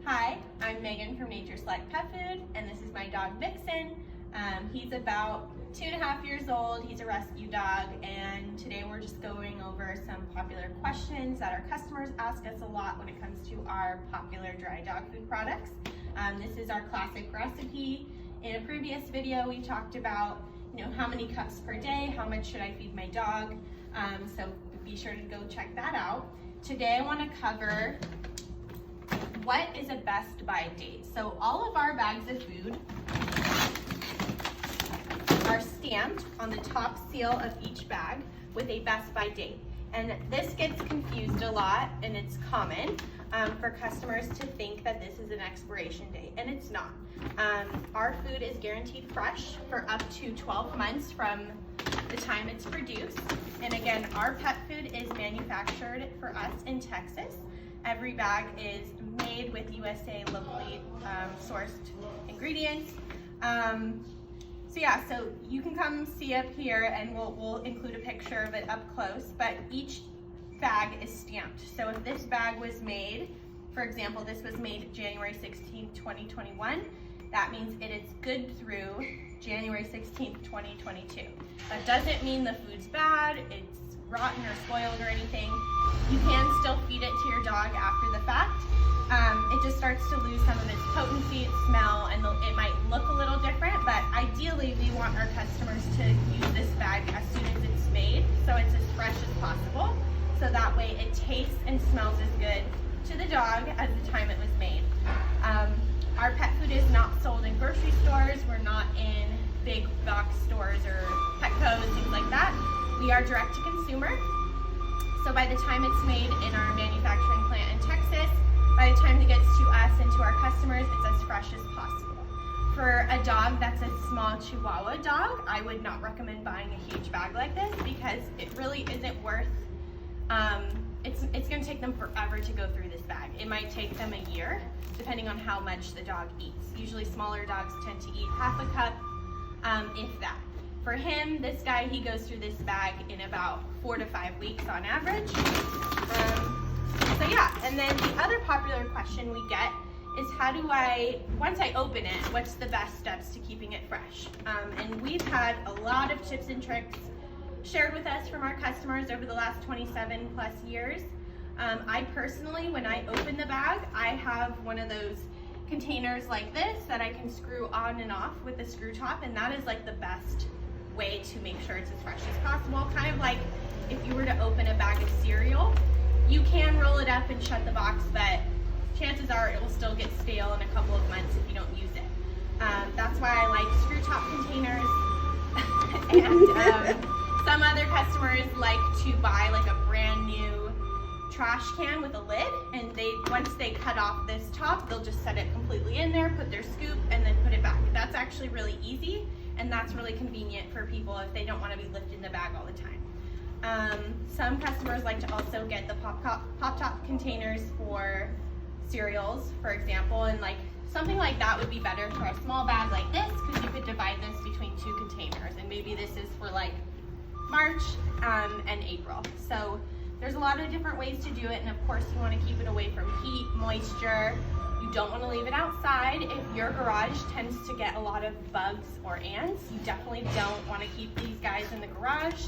Hi, I'm Megan from Nature Select Pet Food, and this is my dog Vixen. He's about 2.5 years old. He's a rescue dog, and today we're just going over some popular questions that our customers ask us a lot when it comes to our popular dry dog food products. This is our classic recipe. In a previous video, we talked about how many cups per day, how much should I feed my dog, so be sure to go check that out. Today I want to cover what is a best by date. So all of our bags of food are stamped on the top seal of each bag with a best by date. And this gets confused a lot, and it's common for customers to think that this is an expiration date, and it's not. Our food is guaranteed fresh for up to 12 months from the time it's produced. And again, our pet food is manufactured for us in Texas. Every bag is made with USA locally sourced ingredients. So you can come see up here, and we'll include a picture of it up close, but each bag is stamped. So if this bag was made, for example, this was made January 16th, 2021, that means it is good through January 16th, 2022. That doesn't mean the food's bad, it's rotten or spoiled or anything. You can still feed it to your dog after the fact. It just starts to lose some of its potency, its smell, and it might look a little different, but ideally we want our customers to use this bag as soon as it's made, so it's as fresh as possible, so that way it tastes and smells as good to the dog as the time it was made. Our pet food is not sold in grocery stores. We're not in big box stores or Petco's, things like that. We are direct to consumer. So by the time it's made in our manufacturing plant in Texas, by the time it gets to us and to our customers, it's as fresh as possible. For a dog that's a small Chihuahua dog, I would not recommend buying a huge bag like this because it really isn't worth, it's gonna take them forever to go through this bag. It might take them a year, depending on how much the dog eats. Usually smaller dogs tend to eat half a cup, if that. For him, this guy, he goes through this bag in about 4 to 5 weeks on average. And then the other popular question we get is once I open it, what's the best steps to keeping it fresh? And we've had a lot of tips and tricks shared with us from our customers over the last 27 plus years. I personally, when I open the bag, I have one of those containers like this that I can screw on and off with the screw top, and that is like the best way to make sure it's as fresh as possible. Kind of like if you were to open a bag of cereal, you can roll it up and shut the box, but chances are it will still get stale in a couple of months if you don't use it. That's why I like screw top containers. And some other customers like to buy like a brand new trash can with a lid, and once they cut off this top, they'll just set it completely in there, put their scoop, and then put it back. That's actually really easy, and that's really convenient for people if they don't want to be lifting the bag all the time. Some customers like to also get the pop-top containers for cereals, for example, and something like that would be better for a small bag like this, because you could divide this between 2 containers, and maybe this is for March and April. So there's a lot of different ways to do it, and of course you want to keep it away from heat, moisture. You don't want to leave it outside. If your garage tends to get a lot of bugs or ants, you definitely don't want to keep these guys in the garage.